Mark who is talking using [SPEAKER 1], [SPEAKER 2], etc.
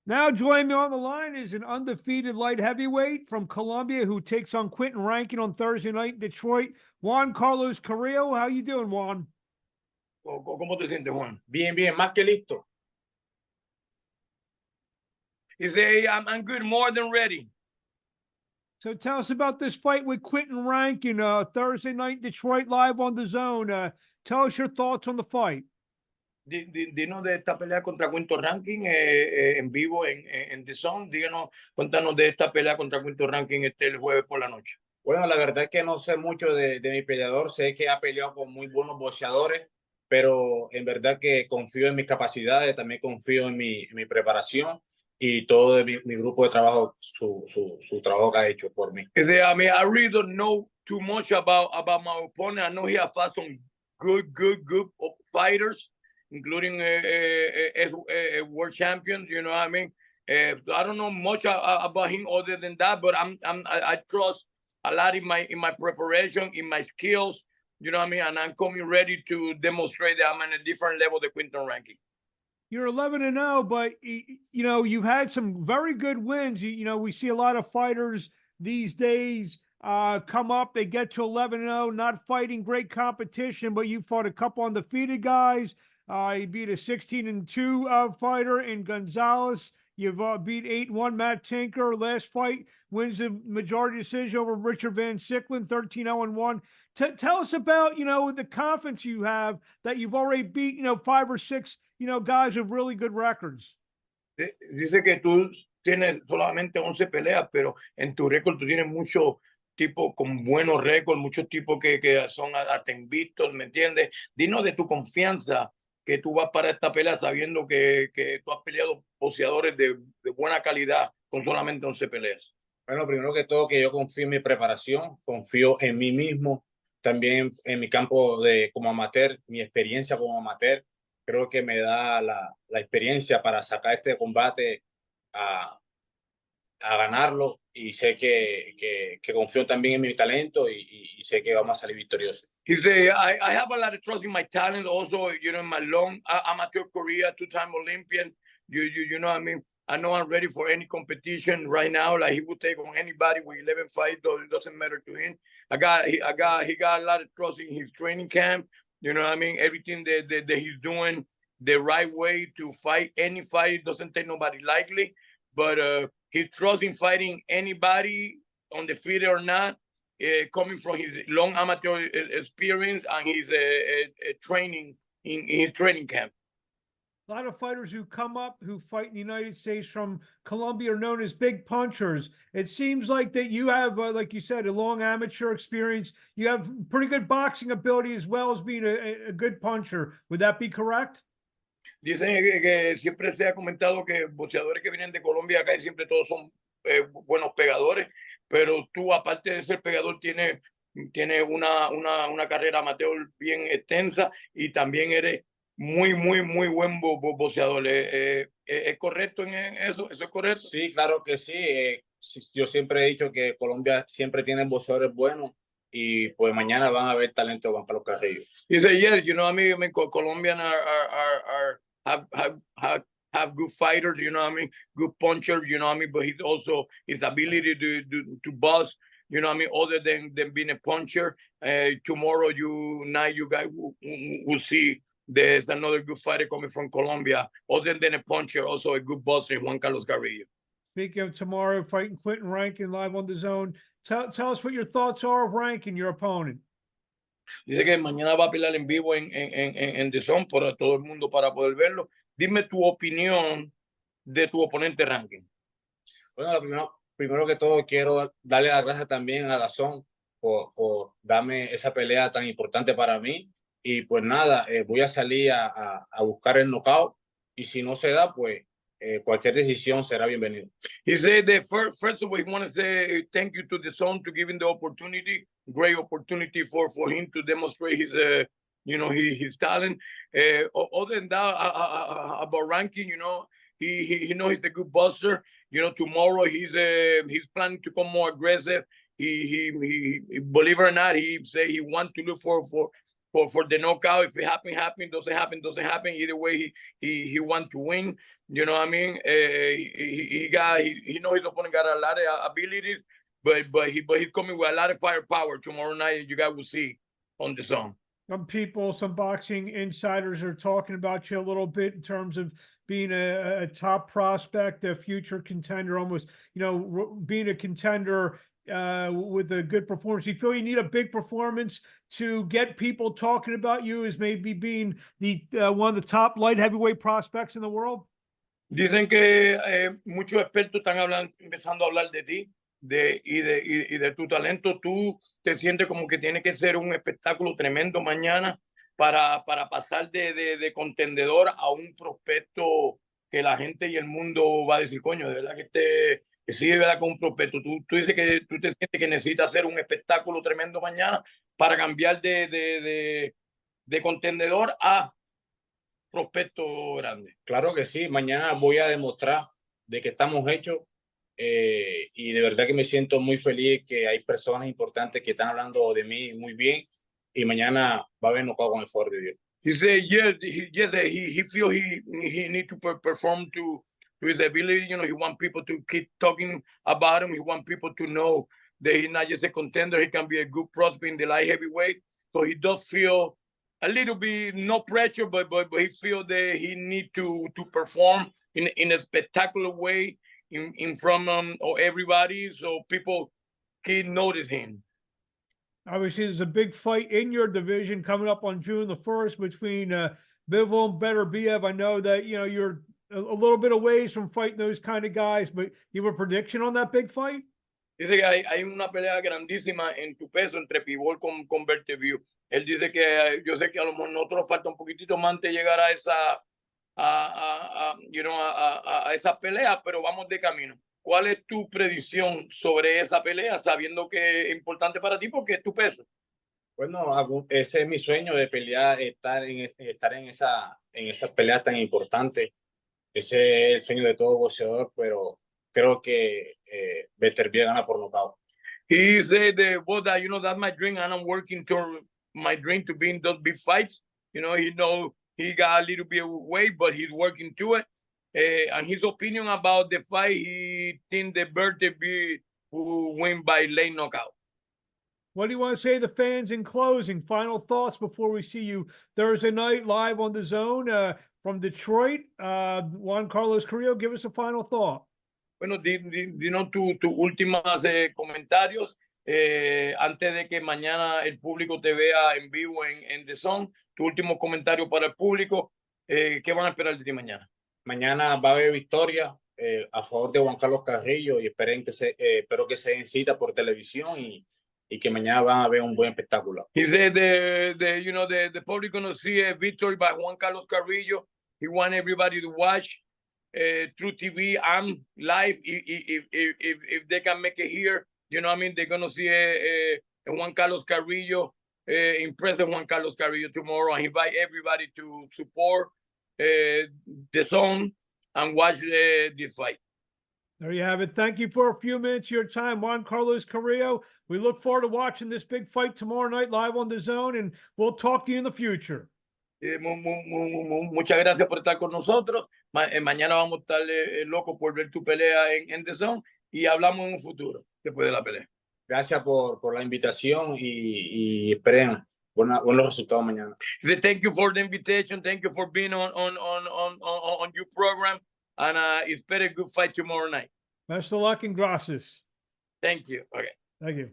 [SPEAKER 1] Now joining me on the line is an undefeated light heavyweight from Colombia who takes on Quinton Rankin on Thursday night in Detroit. Juan Carlos Carrillo, how you doing, Juan?
[SPEAKER 2] ¿Cómo te sientes, Juan? Bien, bien, más que listo. He said, I'm good, more than ready.
[SPEAKER 1] So tell us about this fight with Quinton Rankin, Thursday night in Detroit, live on the DAZN. Tell us your thoughts on the fight.
[SPEAKER 2] Dinos de esta pelea contra Quinton Rankin en vivo en DAZN. Díganos, cuéntanos de esta pelea contra Quinton Rankin el jueves por la noche.
[SPEAKER 3] Bueno, la verdad es que no sé mucho de mi peleador. Sé que ha peleado con muy buenos boxeadores, pero en verdad que confío en mis capacidades, también confío en mi preparación y todo mi grupo de trabajo, su trabajo que ha hecho por mí.
[SPEAKER 2] I mean, I really don't know too much about my opponent. I know he has fought some good fighters, including a world champion. You know what I mean? I don't know much about him other than that, but I trust a lot in my preparation, in my skills. You know what I mean? And I'm coming ready to demonstrate that I'm on a different level than Quinton Rankin.
[SPEAKER 1] You're 11-0, but you know you've had some very good wins. You know we see a lot of fighters these days come up. They get to 11-0, not fighting great competition, but you fought a couple undefeated guys. You beat a 16-2 fighter in Gonzalez. You've beat 8-1 Matt Tinker. Last fight wins the majority decision over Richard Van Sicklen, 13-0-1. Tell us about the confidence you have that you've already beat 5 or 6 guys with really good records.
[SPEAKER 2] Dice que tú tienes solamente 11 peleas, pero en tu récord tú tienes muchos tipos con buenos récords, muchos tipos que son hasta invictos, ¿me entiendes? Dinos de tu confianza que tú vas para esta pelea sabiendo que tú has peleado boxeadores de buena calidad con solamente 11 peleas.
[SPEAKER 3] Bueno, primero que todo, que yo confío en mi preparación, confío en mí mismo, también en mi campo como amateur, mi experiencia como amateur. Creo que me da la experiencia para sacar este combate a ganarlo, y sé que confío también en mi talento y sé que vamos a salir victoriosos.
[SPEAKER 2] He said, I have a lot of trust in my talent, also, in my long amateur career, two-time Olympian. You know what I mean? I know I'm ready for any competition right now. Like he would take on anybody with 11 fights. It doesn't matter to him. He got a lot of trust in his training camp. You know what I mean? Everything that he's doing the right way to fight any fight. Doesn't take nobody lightly, but he trusts in fighting anybody, undefeated or not, coming from his long amateur experience and his training in his training camp.
[SPEAKER 1] A lot of fighters who come up who fight in the United States from Colombia are known as big punchers. It seems like that you have, like you said, a long amateur experience. You have pretty good boxing ability as well as being a good puncher. Would that be correct?
[SPEAKER 2] Dicen que siempre se ha comentado que boxeadores que vienen de Colombia acá siempre todos son buenos pegadores, pero tú aparte de ser pegador tienes una carrera amateur bien extensa y también eres muy buen boxeador. ¿Es correcto en eso? ¿Eso es correcto?
[SPEAKER 3] Sí, claro que sí. Yo siempre he dicho que Colombia siempre tiene boxeadores buenos y pues mañana van a ver talento de Juan Carrillo.
[SPEAKER 2] He said, yeah, I mean, Colombian have good fighters, good punchers, but he's also his ability to bust, other than being a puncher. Tomorrow, you guys will see there's another good fighter coming from Colombia, other than a puncher, also a good buster, Juan Carillo.
[SPEAKER 1] Speaking of tomorrow, fighting Quinton Rankin live on DAZN. Tell us what your thoughts are of Rankin, your opponent.
[SPEAKER 2] Dice que mañana va a pelear en vivo en DAZN para todo el mundo para poder verlo. Dime tu opinión de tu oponente Rankin.
[SPEAKER 3] Bueno, primero que todo quiero darle las gracias también a DAZN por darme esa pelea tan importante para mí. Y pues nada, voy a salir a buscar el knockout y si no se da, pues cualquier decisión será bienvenida.
[SPEAKER 2] He said that first of all, he want to say thank you to DAZN to give him the opportunity, great opportunity for him to demonstrate his his talent. Other than that, about Rankin, he knows he's a good buster. Tomorrow he's planning to come more aggressive. He believe it or not, he say he want to look for for the knockout. If it happen, doesn't happen. Either way, he want to win. You know what I mean? He know his opponent got a lot of abilities, but he's coming with a lot of firepower tomorrow night. You guys will see on the zone.
[SPEAKER 1] Some people, some boxing insiders are talking about you a little bit in terms of being a top prospect, a future contender, almost, being a contender with a good performance. You feel you need a big performance to get people talking about you as maybe being the one of the top light heavyweight prospects in the world?
[SPEAKER 2] Dicen que muchos expertos están empezando a hablar de ti y de tu talento. Tú te sientes como que tiene que ser un espectáculo tremendo mañana para pasar de contendedor a un prospecto que la gente y el mundo va a decir, coño, de verdad que sí, de verdad que un prospecto. Tú dices que tú te sientes que necesitas hacer un espectáculo tremendo mañana para cambiar de contendedor a prospecto grande.
[SPEAKER 3] Claro que sí, mañana voy a demostrar de que estamos hechos y de verdad que me siento muy feliz que hay personas importantes que están hablando de mí muy bien y mañana va a haber knockout con el favor de Dios.
[SPEAKER 2] He said, he feel he need to perform to his ability. He want people to keep talking about him. He want people to know that he's not just a contender. He can be a good prospect in the light heavyweight. So he does feel a little bit no pressure, but he feel that he need to perform in a spectacular way in front of everybody, so people keep noticing.
[SPEAKER 1] Obviously, there's a big fight in your division coming up on June the 1st between Bivol and Beterbiev. I know that you're a little bit away from fighting those kind of guys, but you have a prediction on that big fight?
[SPEAKER 2] Dice que hay una pelea grandísima en tu peso entre Pivol con Beterbiev. Él dice que yo sé que a lo mejor nosotros falta un poquitito más antes de llegar a esa pelea, pero vamos de camino. ¿Cuál es tu predicción sobre esa pelea, sabiendo que es importante para ti porque es tu peso?
[SPEAKER 3] Bueno, ese es mi sueño de pelear, estar en esa pelea tan importante. Ese es el sueño de todo boxeador, pero creo que Beterbiev gana por nocaut.
[SPEAKER 2] He said that, that's my dream, and I'm working toward my dream to be in those big fights. He got a little bit away, but he's working to it. And his opinion about the fight, he thinks that Beterbiev will win by late knockout.
[SPEAKER 1] What do you want to say to the fans in closing? Final thoughts before we see you Thursday night live on the DAZN from Detroit. Juan Carillo, give us a final thought.
[SPEAKER 2] Bueno, dinos tus últimos comentarios antes de que mañana el público te vea en vivo en DAZN. Tu último comentario para el público. ¿Qué van a esperar de ti mañana?
[SPEAKER 3] Mañana va a haber victoria a favor de Juan Carillo y espero que se den cita por televisión y que mañana van a ver un buen espectáculo.
[SPEAKER 2] He said the public gonna see a victory by Juan Carillo. He want everybody to watch through TV and live if they can make it here. You know what I mean? They're gonna see a Juan Carillo, impressive Juan Carillo tomorrow, and invite everybody to support DAZN and watch this fight.
[SPEAKER 1] There you have it. Thank you for a few minutes of your time, Juan Carillo. We look forward to watching this big fight tomorrow night live on DAZN, and we'll talk to you in the future.
[SPEAKER 2] Muchas gracias por estar con nosotros. Mañana vamos a estar locos por ver tu pelea en DAZN y hablamos en un futuro después de la pelea.
[SPEAKER 3] Gracias por la invitación y esperen buenos resultados mañana.
[SPEAKER 2] Thank you for the invitation. Thank you for being on your program. And expect a good fight tomorrow night.
[SPEAKER 1] Best of luck and gracias.
[SPEAKER 2] Thank you. Okay.
[SPEAKER 1] Thank you.